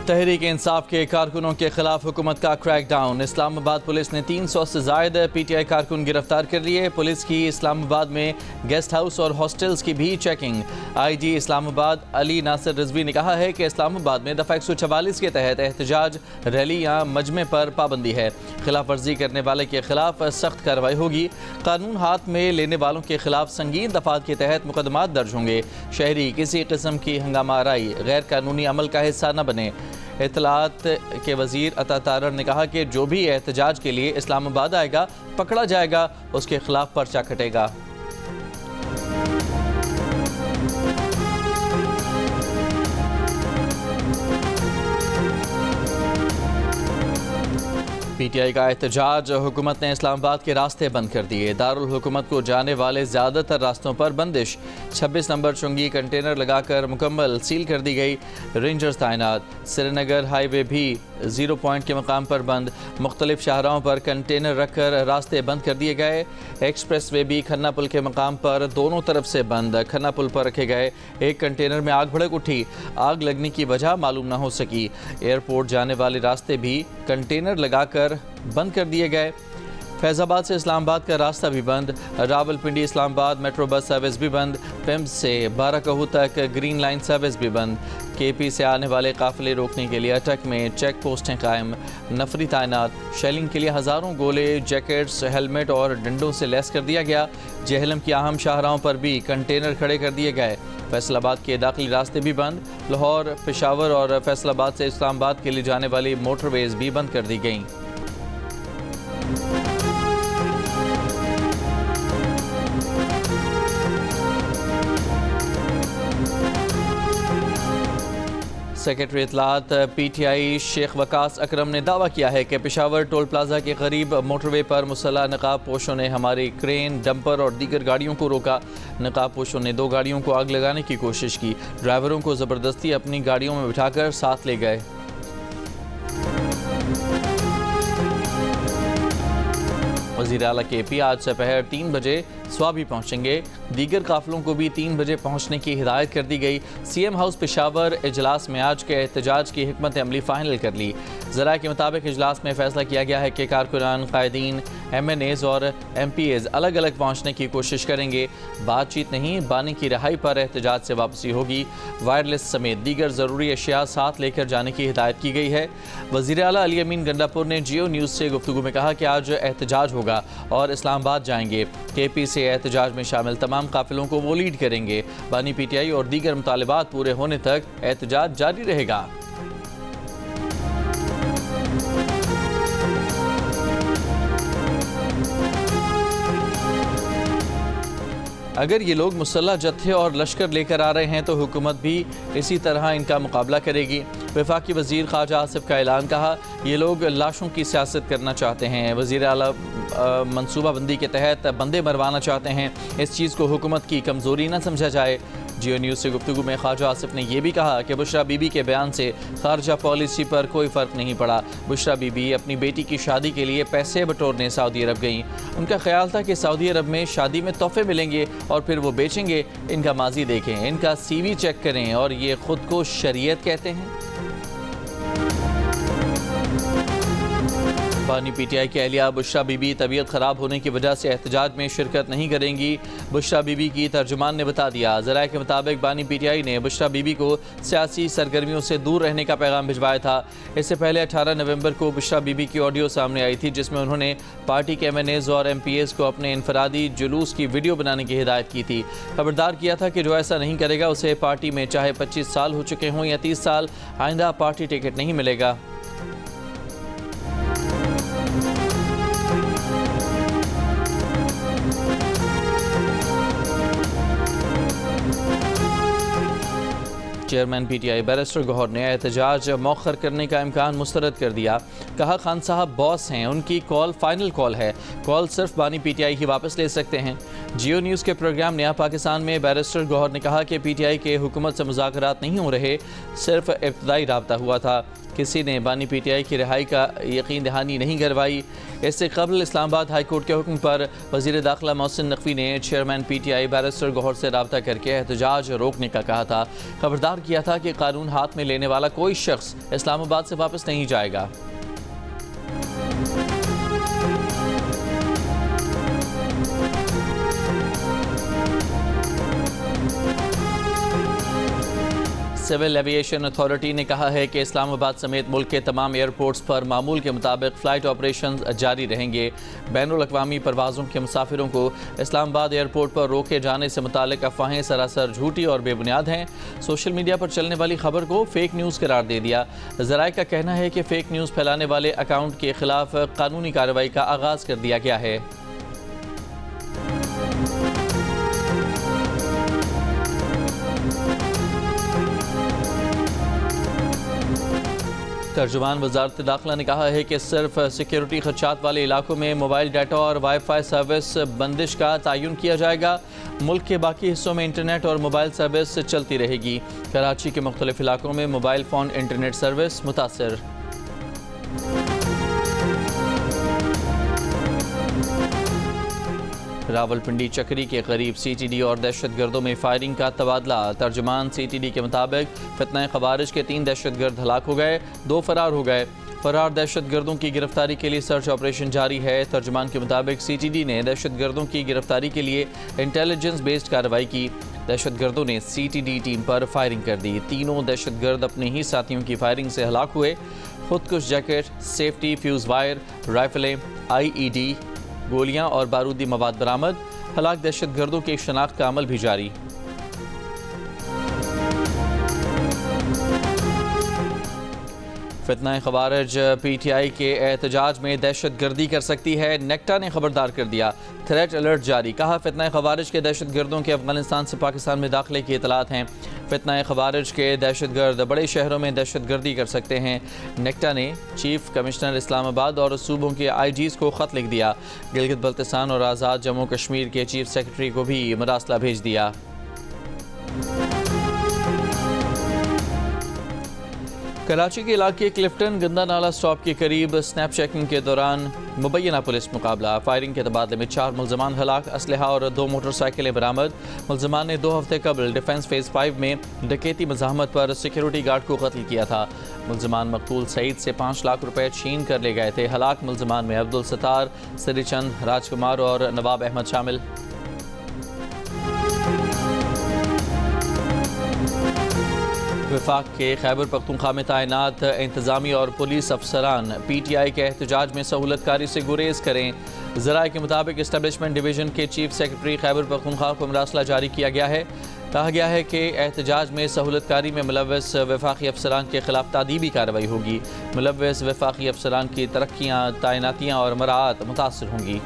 तहरीक इंसाफ के कारकुनों के खिलाफ हुकूमत का क्रैकडाउन। इस्लामाबाद पुलिस ने 300 से ज़ायद PTI कारकुन गिरफ्तार कर लिए। पुलिस की इस्लामाबाद में गेस्ट हाउस और हॉस्टल्स की भी चेकिंग। IG इस्लामाबाद अली नासिर रिजवी ने कहा है कि इस्लामाबाद में दफ़ा 144 के तहत एहतजाज, रैली या मजमे पर पाबंदी है। खिलाफ वर्जी करने वाले के खिलाफ सख्त कार्रवाई होगी। कानून हाथ में लेने वालों के खिलाफ संगीन दफात के तहत मुकदमात दर्ज होंगे। शहरी किसी किस्म की हंगामा आराई, गैर कानूनी अमल का हिस्सा न बने। इत्तलात के वजीर अता तारर ने कहा कि जो भी एहतजाज के लिए इस्लामाबाद आएगा पकड़ा जाएगा, उसके खिलाफ पर्चा कटेगा। PTI का एहतजाज, हुकूमत ने इस्लामाबाद के रास्ते बंद कर दिए। दारुल हुकूमत को जाने वाले ज़्यादातर रास्तों पर बंदिश। 26 नंबर चुंगी कंटेनर लगाकर मुकम्मल सील कर दी गई। रेंजर्स तैनात। श्रीनगर हाईवे भी 0 पॉइंट के मकाम पर बंद। मुख्तलिफ शाहराहों पर कंटेनर रखकर रास्ते बंद कर दिए गए। एक्सप्रेस वे भी खन्ना पुल के मकाम पर दोनों तरफ से बंद। खन्ना पुल पर रखे गए एक कंटेनर में आग भड़क उठी। आग लगने की वजह मालूम न हो सकी। एयरपोर्ट जाने वाले रास्ते भी कंटेनर लगाकर बंद कर दिए गए। फैज़ाबाद से इस्लामाबाद का रास्ता भी बंद। Rawalpindi Islamabad metro bus service भी बंद। पिम्स से बाराकहू तक ग्रीन लाइन सर्विस भी बंद। KP से आने वाले काफिले रोकने के लिए अटक में चेक पोस्टें कायम। नफरी तैनात। शेलिंग के लिए हज़ारों गोले, जैकेट्स, हेलमेट और डंडों से लैस कर दिया गया। जेहलम की अहम शाहराहों पर भी कंटेनर खड़े कर दिए गए। फैसलाबाद के दाखिली रास्ते भी बंद। लाहौर, पेशावर और फैसलाबाद से इस्लामाबाद के लिए जाने वाली मोटरवेज भी बंद कर दी गईं। सेक्रेटरी इत्तलात PTI शेख वकास अकरम ने दावा किया है कि पेशावर टोल प्लाजा के करीब मोटरवे पर मुसल्लह नकाब पोशों ने हमारी क्रेन, डंपर और दीगर गाड़ियों को रोका। नकाब पोशों ने 2 गाड़ियों को आग लगाने की कोशिश की। ड्राइवरों को ज़बरदस्ती अपनी गाड़ियों में बिठाकर साथ ले गए। वज़ीर आला KP आज दोपहर 3 बजे स्वाबी पहुंचेंगे। दीगर काफिलों को भी 3 बजे पहुंचने की हिदायत कर दी गई। CM हाउस पेशावर इजलास में आज के एहतजाज की हिकमत अमली फाइनल कर ली। ज़राए के मुताबिक इजलास में फैसला किया गया है कि कारकुनान, कायदीन, MNAs और MPAs अलग अलग पहुंचने की कोशिश करेंगे। बातचीत नहीं, बानी की रिहाई पर एहतजाज से वापसी होगी। वायरलेस समेत दीगर ज़रूरी अशिया साथ लेकर जाने की हिदायत की गई है। वज़ीर आला अली अमीन गंडापुर ने जियो न्यूज़ से गुफ्तगू में कहा कि आज एहतजाज होगा और इस्लामाबाद जाएंगे। KP से एहतजाज में शामिल तमाम काफिलों को वो लीड करेंगे। बानी PTI और दीगर मुतालिबात पूरे होने तक एहतजाज जारी रहेगा। अगर ये लोग मुसल्लह जत्थे और लश्कर लेकर आ रहे हैं तो हुकूमत भी इसी तरह इनका मुकाबला करेगी। वफाकी वज़ीर ख्वाजा आसिफ का ऐलान। कहा, ये लोग लाशों की सियासत करना चाहते हैं। वज़ीर आला मनसूबाबंदी के तहत बंदे मरवाना चाहते हैं। इस चीज़ को हुकूमत की कमज़ोरी न समझा जाए। जियो न्यूज़ से गुफ्तगू में ख्वाजा आसिफ ने यह भी कहा कि बुशरा बीबी के बयान से खारजा पॉलिसी पर कोई फ़र्क नहीं पड़ा। बुशरा बीबी अपनी बेटी की शादी के लिए पैसे बटोरने सऊदी अरब गईं। उनका ख्याल था कि सऊदी अरब में शादी में तोहफे मिलेंगे और फिर वो बेचेंगे। इनका माजी देखें, इनका CV चेक करें और ये ख़ुद को शरीयत कहते हैं। बानी PTI की अहलिया बुशरा बीबी तबीयत ख़राब होने की वजह से एहतजाज में शिरकत नहीं करेंगी। बुशरा बीबी की तर्जुमान ने बता दिया। ज़राए के मुताबिक बानी PTI ने बुशरा बीबी को सियासी सरगर्मियों से दूर रहने का पैगाम भिजवाया था। इससे पहले 18 नवंबर को बुशरा बीबी की ऑडियो सामने आई थी, जिसमें उन्होंने पार्टी के MNAs और MPAs को अपने इनफरादी जुलूस की वीडियो बनाने की हिदायत की थी। खबरदार किया था कि जो ऐसा नहीं करेगा उसे पार्टी में चाहे 25 साल हो चुके हों या 30 साल, आइंदा पार्टी टिकट नहीं मिलेगा। चेयरमैन PTI बैरिस्टर गौहर ने एहतजाज मौखर करने का इम्कान मुस्तरद कर दिया। कहा, खान साहब बॉस हैं, उनकी कॉल फाइनल कॉल है। कॉल सिर्फ बानी PTI ही वापस ले सकते हैं। जियो न्यूज़ के प्रोग्राम नया पाकिस्तान में बैरिस्टर गौहर ने कहा कि PTI के हुकूमत से मुज़ाकरात नहीं हो रहे, सिर्फ इब्तदाई राब्ता हुआ था। किसी ने बानी PTI की रिहाई का यकीन दहानी नहीं करवाई। इससे कबल इस्लामाबाद हाई कोर्ट के हुक्म पर वज़ीर दाखिला मोहसिन नकवी ने चेयरमैन PTI बैरिस्टर गौहर से रब्ता करके एहतजाज रोकने का कहा था। खबरदार किया था कि कानून हाथ में लेने वाला कोई शख्स इस्लामाबाद से वापस नहीं जाएगा। सिविल एविएशन अथॉरिटी ने कहा है कि इस्लामाबाद समेत मुल्क के तमाम एयरपोर्ट्स पर मामूल के मुताबिक फ़्लाइट ऑपरेशन जारी रहेंगे। बैनुल अक़वामी परवाज़ों के मुसाफिरों को इस्लामाबाद एयरपोर्ट पर रोके जाने से मुतालिक अफवाहें सरासर झूठी और बेबुनियाद हैं। सोशल मीडिया पर चलने वाली खबर को फ़ेक न्यूज़ करार दे दिया। ज़राए का कहना है कि फ़ेक न्यूज़ फैलाने वाले अकाउंट के खिलाफ कानूनी कार्रवाई का आगाज़ कर दिया गया है। तर्जुमान वज़ारत दाखिला ने कहा है कि सिर्फ सिक्योरिटी खदशात वाले इलाकों में मोबाइल डाटा और वाईफाई सर्विस बंदिश का तयन किया जाएगा। मुल्क के बाकी हिस्सों में इंटरनेट और मोबाइल सर्विस चलती रहेगी। कराची के मुख्तलिफ इलाकों में मोबाइल फ़ोन इंटरनेट सर्विस मुतासर। रावलपिंडी चक्री के करीब CTD और दहशतगर्दों में फायरिंग का तबादला। तर्जुमान CTD के मुताबिक फितना ख़वारिज के 3 दहशतगर्द हलाक हो गए, 2 फरार हो गए। फरार दहशतगर्दों की गिरफ्तारी के लिए सर्च ऑपरेशन जारी है। तर्जुमान के मुताबिक CTD ने दहशतगर्दों की गिरफ्तारी के लिए इंटेलिजेंस बेस्ड कार्रवाई की। दहशतगर्दों ने CTD टीम पर फायरिंग कर दी। तीनों दहशतगर्द अपने ही साथियों की फायरिंग से हलाक हुए। खुदकुश जैकेट, सेफ्टी फ्यूज़ वायर, राइफलें, IED, गोलियां और बारूदी मवाद बरामद। हलाक दहशतगर्दों की शनाख्त का अमल भी जारी। फितना ख़वारिज PTI के एहतजाज में दहशतगर्दी कर सकती है। नेक्टा ने खबरदार कर दिया, थ्रेट अलर्ट जारी। कहा फितना ख़वारिज के दहशतगर्दों के अफगानिस्तान से पाकिस्तान में दाखिले की इतलात हैं। फितना ख़वारिज के दहशतगर्द बड़े शहरों में दहशतगर्दी कर सकते हैं। नेक्टा ने चीफ कमिश्नर इस्लामाबाद और सूबों के IGs को ख़त लिख दिया। गिलगित बल्तिस्तान और आज़ाद जम्मू कश्मीर के चीफ सेक्रेटरी को भी मरासला भेज दिया। कराची के इलाके क्लिफ्टन गंदा नाला स्टॉप के करीब स्नैप चेकिंग के दौरान मुबैना पुलिस मुकाबला। फायरिंग के तबादले में 4 मुल्ज़मान हलाक, असलहा और 2 मोटरसाइकिलें बरामद। मुल्ज़मान ने 2 हफ्ते कबल डिफेंस फेज़ 5 में डकैती मज़ाहमत पर सिक्योरिटी गार्ड को कत्ल किया था। मुल्ज़मान मकतूल सईद से 5 लाख रुपए छीन कर ले गए थे। हलाक मुल्ज़मान में अब्दुल सत्तार, श्रीचंद, राजकुमार और नवाब अहमद शामिल। वफाक के खैबर पख्तूनख्वा में तैनात इंतज़ामी और पुलिस अफसरान PTI के एहतजाज में सहूलतकारी से गुरेज करें। ज़राए के मुताबिक इस्टेब्लिशमेंट डिवीज़न के चीफ सेक्रेटरी खैबर पख्तूनख्वा को मरासला जारी किया गया है। कहा गया है कि एहतजाज में सहूलतकारी में मुलव्वस वफाकी अफसरान के खिलाफ तादीबी कार्रवाई होगी। मुलव्वस वफाकी अफसरान की तरक्कियाँ, तैनातियाँ और मराआत मुतासर होंगी।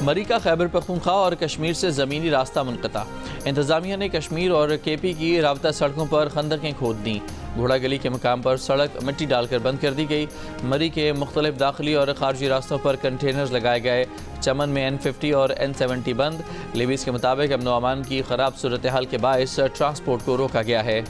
मरी का खैबर पख्तूनख्वा और कश्मीर से ज़मीनी रास्ता मुनक़ता। इंतज़ामिया ने कश्मीर और KP की राबता सड़कों पर खंदकें खोद दी। घोड़ा गली के मकाम पर सड़क मिट्टी डालकर बंद कर दी गई। मरी के मुख्तलिफ दाखिली और खारजी रास्तों पर कंटेनर्स लगाए गए। चमन में N50 और N70 बंद। लेवीज़ के मुताबिक अमन व अमान की ख़राब सूरत हाल के बायस ट्रांसपोर्ट को रोका गया है।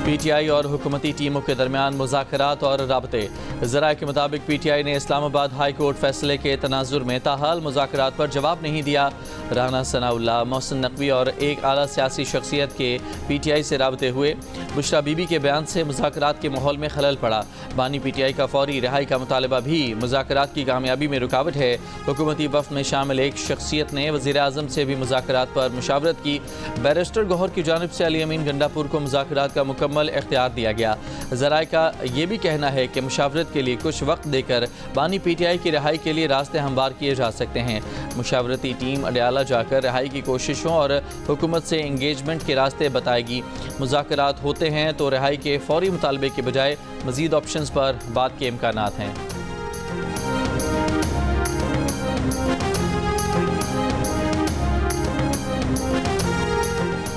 PTI और हुकूमती टीमों के दरमियान मुज़ाकरात और राबते। ज़राए के मुताबिक PTI ने इस्लामाबाद हाई कोर्ट फैसले के तनाजुर में ताहाल मुज़ाकरात पर जवाब नहीं दिया। राना सनाउल्लाह, मोहसिन नकवी और एक आला सियासी शख्सियत के PTI से राबते हुए। बुशरा बीबी के बयान से मुज़ाकरात के माहौल में खलल पड़ा। बानी PTI का फौरी रिहाई का मुतालबा भी मुज़ाकरात की कामयाबी में रुकावट है। हुकूमती वफ़द में शामिल एक शख्सियत ने वज़ीर आज़म से भी मुज़ाकरात पर मुशावरत की। बैरिस्टर गौहर की जानिब से अली अमीन गंडापुर को मुज़ाकरात का मुकम्मल इख्तियार दिया गया। ज़राए का ये भी कहना है कि मुशावरत के लिए कुछ वक्त देकर बानी PTI की रिहाई के लिए रास्ते हमवार किए जा सकते हैं। मुशावरती टीम अडयाला जाकर रिहाई की कोशिशों और हुकूमत से इंगेजमेंट के रास्ते बताएगी। मुज़ाकरात होते हैं तो रिहाई के फौरी मुतालबे के बजाय मज़ीद ऑप्शंस पर बात के इम्कानात हैं।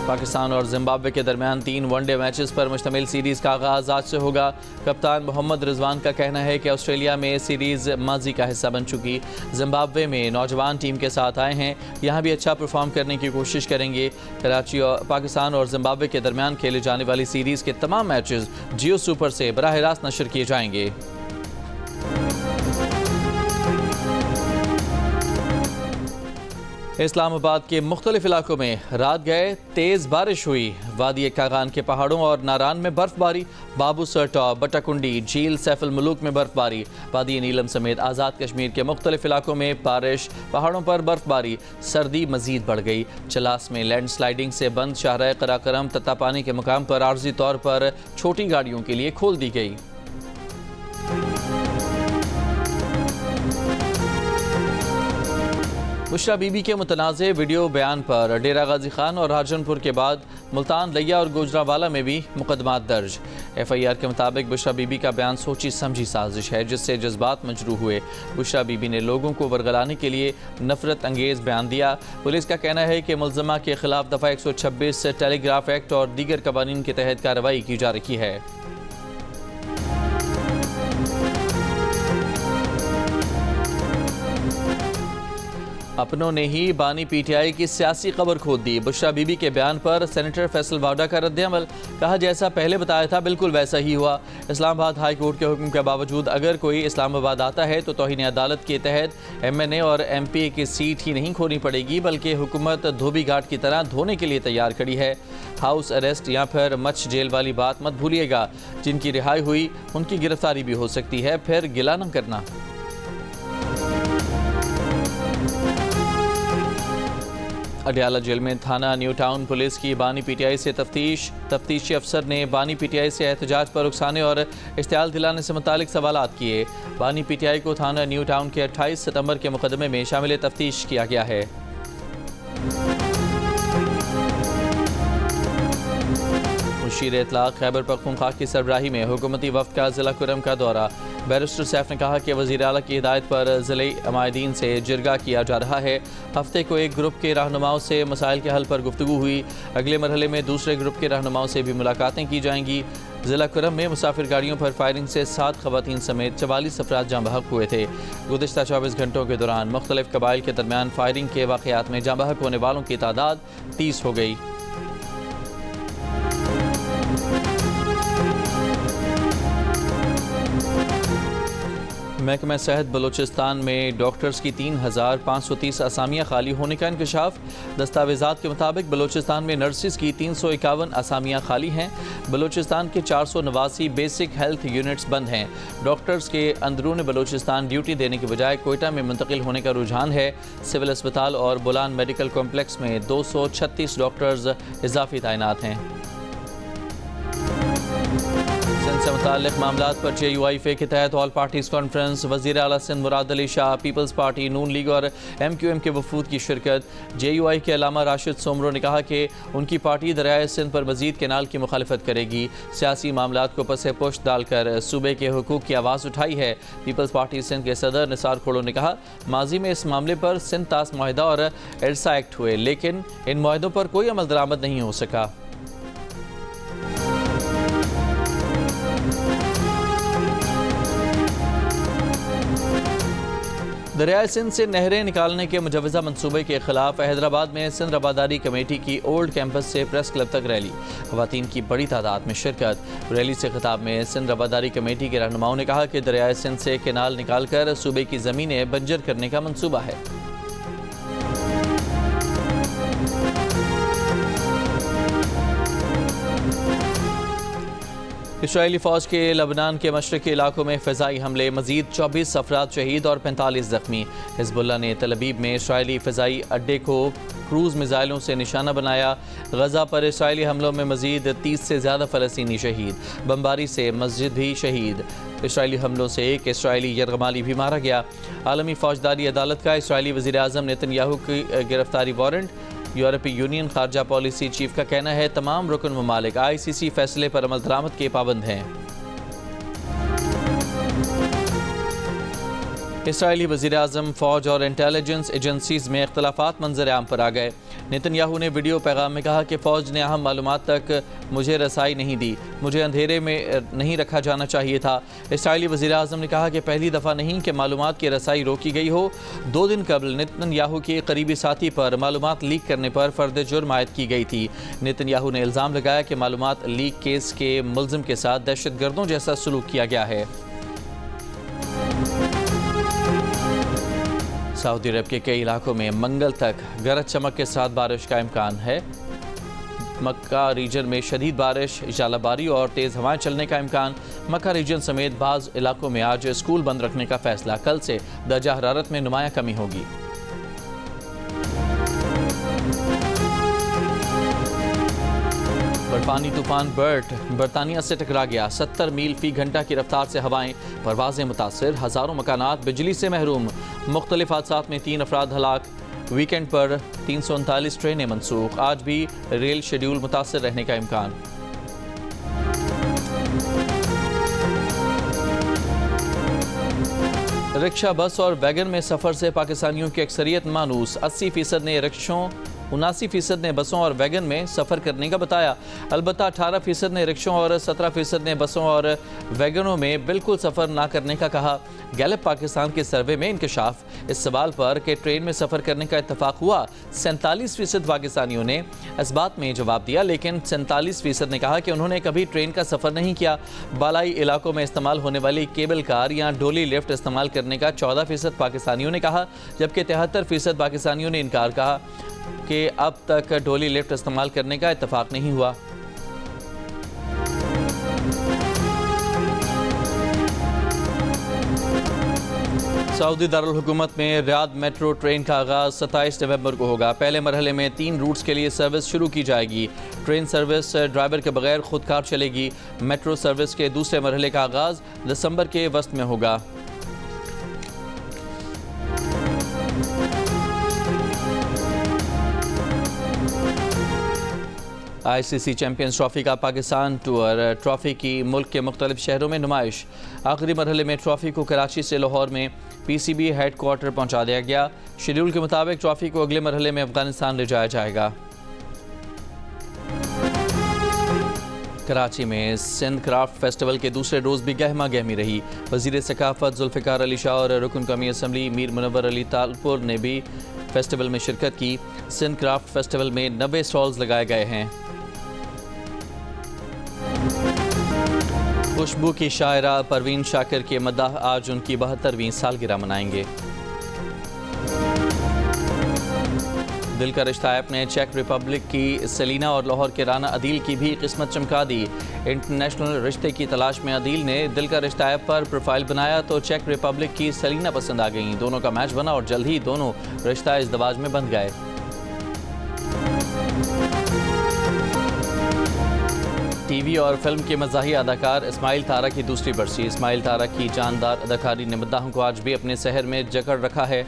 पाकिस्तान और जिम्बाब्वे के दरमियान 3 वनडे मैचेस पर मुश्तमिल सीरीज़ का आगाज़ आज से होगा। कप्तान मोहम्मद रिजवान का कहना है कि ऑस्ट्रेलिया में सीरीज़ माजी का हिस्सा बन चुकी। जिम्बाब्वे में नौजवान टीम के साथ आए हैं, यहाँ भी अच्छा परफॉर्म करने की कोशिश करेंगे। कराची और पाकिस्तान और जिम्बाब्वे के दरमियान खेले जाने वाली सीरीज़ के तमाम मैचेस जियो सुपर से बराह रास्त नशर किए जाएंगे। इस्लामाबाद के मुख्तलिफ इलाकों में रात गए तेज़ बारिश हुई। वादी कागान के पहाड़ों और नारान में बर्फबारी, बाबू सरटा, बटाकुंडी, झील सैफुल मुलूक में बर्फबारी, वादी नीलम समेत आज़ाद कश्मीर के मुख्तलिफ इलाकों में बारिश, पहाड़ों पर बर्फबारी। सर्दी मजीद बढ़ गई। चलास में लैंड स्लाइडिंग से बंद शाहराह कराकरम तत्तापानी के मुकाम पर आर्जी तौर पर छोटी गाड़ियों के लिए खोल दी गई। बुशरा बीबी के मुतनाज़े वीडियो बयान पर डेरा गाजी खान और राजनपुर के बाद मुल्तान, लिया और गुजरावाला में भी मुकदमात दर्ज। FIR के मुताबिक बुशरा बीबी का बयान सोची समझी साजिश है जिससे जज्बात मजरूह हुए। बुशरा बीबी ने लोगों को वर्गलाने के लिए नफरत अंगेज़ बयान दिया। पुलिस का कहना है कि मुल्ज़मा के खिलाफ दफ़ा 126 टेलीग्राफ एक्ट और दीगर कवानीन के तहत कार्रवाई की जा रही है। अपनों ने ही बानी PTI की सियासी खबर खोद दी। बुशरा बीबी के बयान पर सेनेटर फैसल वाडा का रद्द-ए-अमल, कहा जैसा पहले बताया था बिल्कुल वैसा ही हुआ। इस्लामाबाद हाई कोर्ट के हुक्म के बावजूद अगर कोई इस्लामाबाद आता है तो तौहीन अदालत के तहत MNA और MPA की सीट ही नहीं खोनी पड़ेगी बल्कि हुकूमत धोबी घाट की तरह धोने के लिए तैयार खड़ी है। हाउस अरेस्ट या फिर मच जेल वाली बात मत भूलिएगा। जिनकी रिहाई हुई उनकी गिरफ्तारी भी हो सकती है, फिर गिला न करना। अडयाला जेल में थाना न्यू टाउन पुलिस की बानी PTI से तफ्तीशी अफसर ने बानी PTI से एहतजाज पर उकसाने और इश्तियाल दिलाने से मुतालिक सवालात किए। बानी PTI को थाना न्यू टाउन के 28 सितंबर के मुकदमे में शामिल तफ्तीश किया गया है। मुशीर इतलाक खैबर पख्तूनख्वा की सरबराही में हुकूमती वफ्द का ज़िला कुरम का दौरा। बैरिस्टर सैफ ने कहा कि वज़ीर आला की हिदायत पर ज़िले अमायदीन से जिरगा किया जा रहा है। हफ्ते को एक ग्रुप के रहनुमाओं से मसाइल के हल पर गुफ्तगू हुई। अगले मरहले में दूसरे ग्रुप के रहनुमाओं से भी मुलाकातें की जाएंगी। ज़िला कुरम में मुसाफिर गाड़ियों पर फायरिंग से 7 ख़वातीन समेत 44 अफराद जाँ बहक हुए थे। गुज़िश्ता 24 घंटों के दौरान मुख्तलिफ कबाइल के दरमियान फायरिंग के वाक़यात में जाँ बहक होने वालों की तादाद 30 हो गई। महकमा सेहत बलूचिस्तान में डॉक्टर्स की 3530 असामियाँ खाली होने का इंकशाफ। दस्तावेज़ात के मुताबिक बलूचिस्तान में नर्सिस की 351 असामियाँ खाली हैं। बलूचिस्तान के 489 बेसिक हेल्थ यूनिट्स बंद हैं। डॉक्टर्स के अंदरून बलूचिस्तान ड्यूटी देने के बजाय कोयटा में मुंतकिल होने का रुझान है। सिविल अस्पताल और बुलान मेडिकल कॉम्प्लेक्स में 236 डॉक्टर्स इजाफी तैनात हैं। से मुताल्लिक़ मामलात पर JUIFA के तहत ऑल पार्टीज़ कॉन्फ्रेंस, वज़ीर आला सिंध मुराद अली शाह, पीपल्स पार्टी, नून लीग और MQM के वफूद की शिरकत। JUI के अलामा राशिद सोमरो ने कहा कि उनकी पार्टी दरियाए सिंध पर मज़ीद केनाल की मुखालिफत करेगी। सियासी मामलात को पसे पुश्त डालकर सूबे के हुकूक की आवाज़ उठाई है। पीपल्स पार्टी सिंध के सदर निसार खोड़ो ने कहा माजी में इस मामले पर सिंध तास माहिदा और एरसा एक्ट हुए लेकिन इन माहिदों पर कोई अमल दरामद नहीं हो सका। दरियाए सिंध से नहरें निकालने के मुजवज़ा मनसूबे के खिलाफ हैदराबाद में सिंध रबादारी कमेटी की ओल्ड कैंपस से प्रेस क्लब तक रैली। ख़वातीन की बड़ी तादाद में शिरकत। रैली से खिताब में सिंध रबादारी कमेटी के रहनुमाओं ने कहा कि दरियाए सिंध से केनाल निकालकर सूबे की ज़मीनें बंजर करने का मनसूबा है। इसराइली फ़ौज के लबनान के मशरक़ी इलाकों में फ़िज़ाई हमले, मज़ीद 24 अफराद शहीद और 45 ज़ख्मी। हिज़्बुल्लाह ने तल अबीब में इसराइली फ़िज़ाई अड्डे को क्रूज़ मिज़ाइलों से निशाना बनाया। गज़ा पर इसराइली हमलों में मज़ीद 30 से ज़्यादा फ़लस्तीनी शहीद। बमबारी से मस्जिद भी शहीद। इसराइली हमलों से एक इसराइली यरगमाली भी मारा गया। आलमी फ़ौजदारी अदालत का इसराइली वज़ीर आज़म नेतन्याहू की गिरफ्तारी वारंट। यूरोपीय यूनियन खारजा पॉलिसी चीफ का कहना है तमाम रुकन ममालिक ICC फैसले पर अमल दरामद के पाबंद हैं। इसराइली वज़ीर-ए-आज़म फ़ौज और इंटेलिजेंस एजेंसीज़ में इख्तलाफात मंजर आम पर आ गए। नेतन्याहू ने वीडियो पैगाम में कहा कि फ़ौज ने अहम मालूमात तक मुझे रसाई नहीं दी, मुझे अंधेरे में नहीं रखा जाना चाहिए था। इसराइली वज़ीर-ए-आज़म ने कहा कि पहली दफ़ा नहीं कि मालूमात की रसाई रोकी गई हो। 2 दिन कबल नेतन्याहू के करीबी साथी पर मालूमात लीक करने पर फ़र्द जुर्म आयद की गई थी। नेतन्याहू ने इल्ज़ाम लगाया कि मालूमात लीक केस के मुल्ज़िम के साथ दहशतगर्दों जैसा सलूक किया गया है। सऊदी अरब के कई इलाकों में मंगल तक गरज चमक के साथ बारिश का इम्कान है। मक्का रीजन में शदीद बारिश, जालाबारी और तेज़ हवाएं चलने का इम्कान। मक्का रीजन समेत बाज़ इलाकों में आज स्कूल बंद रखने का फैसला। कल से दर्जा हरारत में नुमाया कमी होगी। बर्फानी तूफान बर्ट बरतानिया से टकरा गया। 70 मील फी घंटा की रफ्तार से हवाएं, परवाजें मुतासिर, हज़ारों मकानात बिजली से महरूम। मुख्तलिफ हादसात में 3 अफराद हलाक। वीकेंड पर 339 ट्रेनें मनसूख। आज भी रेल शेड्यूल मुतासिर रहने का इम्कान। रिक्शा, बस और वैगन में सफ़र से पाकिस्तानियों की अक्सरियत मानूस। 80% ने रिक्शों, 79% ने बसों और वैगन में सफ़र करने का बताया। अलबत्ता 18% ने रिक्शों और 17% ने बसों और वैगनों में बिल्कुल सफ़र ना करने का कहा। गैलप पाकिस्तान के सर्वे में इंकशाफ इस सवाल पर कि ट्रेन में सफ़र करने का इत्तफाक हुआ, 47% पाकिस्तानियों ने इस बात में जवाब दिया, लेकिन 47% ने कहा कि उन्होंने कभी ट्रेन का सफ़र नहीं किया। बालाई इलाकों में इस्तेमाल होने वाली केबल कार या डोली लिफ्ट इस्तेमाल करने का 14% पाकिस्तानियों ने कहा, जबकि 73% पाकिस्तानियों ने इनकार कहा कि अब तक डोली लिफ्ट इस्तेमाल करने का इत्तफाक नहीं हुआ। सऊदी दारुल हुकूमत में रियाद मेट्रो ट्रेन का आगाज़ 27 नवंबर को होगा। पहले मरहले में 3 रूट्स के लिए सर्विस शुरू की जाएगी। ट्रेन सर्विस ड्राइवर के बगैर खुदकार चलेगी। मेट्रो सर्विस के दूसरे मरहले का आगाज़ दिसंबर के वस्त में होगा। ICC चैंपियंस ट्रॉफी का पाकिस्तान टूर ट्रॉफी की मुल्क के मुख्तलिफ शहरों में नुमाइश। आखिरी मरहले में ट्रॉफी को कराची से लाहौर में PCB हेड क्वार्टर पहुँचा दिया गया। शेड्यूल के मुताबिक ट्रॉफी को अगले मरहले में अफगानिस्तान ले जाया जाएगा। कराची में सिंध क्राफ्ट फेस्टिवल के दूसरे रोज़ भी गहमा गहमी रही। वज़ीर सकाफत जुल्फ़िकार अली शाह और रुकन कौमी असम्बली मीर मुनव्वर अली तालपुर ने भी फेस्टिवल में शिरकत की। सिंध क्राफ्ट फेस्टिवल में 90 स्टॉल्स लगाए गए हैं। खुशबू की शायरा परवीन शाकिर के मद्दाह आज उनकी 72वीं सालगिरह मनाएंगे। दिल का रिश्ता ऐप ने चेक रिपब्लिक की सेलिना और लाहौर के राना अदील की भी किस्मत चमका दी। इंटरनेशनल रिश्ते की तलाश में अदील ने दिल का रिश्ता ऐप पर प्रोफाइल बनाया तो चेक रिपब्लिक की सेलिना पसंद आ गईं। दोनों का मैच बना और जल्द ही दोनों रिश्ता इज़्दवाज में बंध गए। टीवी और फिल्म के मज़ाही अदाकार इस्माइल तारा की दूसरी बरसी। इस्माइल तारा की जानदार अदाकारी ने मद्दाहों को आज भी अपने शहर में जकड़ रखा है।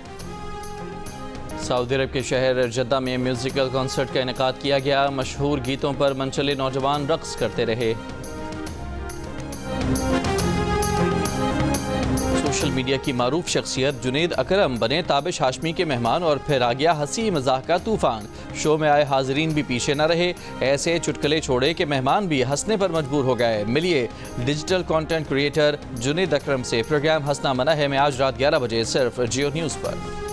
सऊदी अरब के शहर जद्दा में म्यूज़िकल कॉन्सर्ट का इनेकाद किया गया। मशहूर गीतों पर मनचले नौजवान रक्स करते रहे। सोशल मीडिया की मारूफ शख्सियत जुनेद अकरम बने ताबिश हाशमी के मेहमान और फिर आ गया हंसी मजाक का तूफान। शो में आए हाजरीन भी पीछे न रहे, ऐसे चुटकुले छोड़े कि मेहमान भी हंसने पर मजबूर हो गए। मिलिए डिजिटल कंटेंट क्रिएटर जुनेद अकरम से। प्रोग्राम हंसना मना है में आज रात 11 बजे सिर्फ जियो न्यूज़ पर।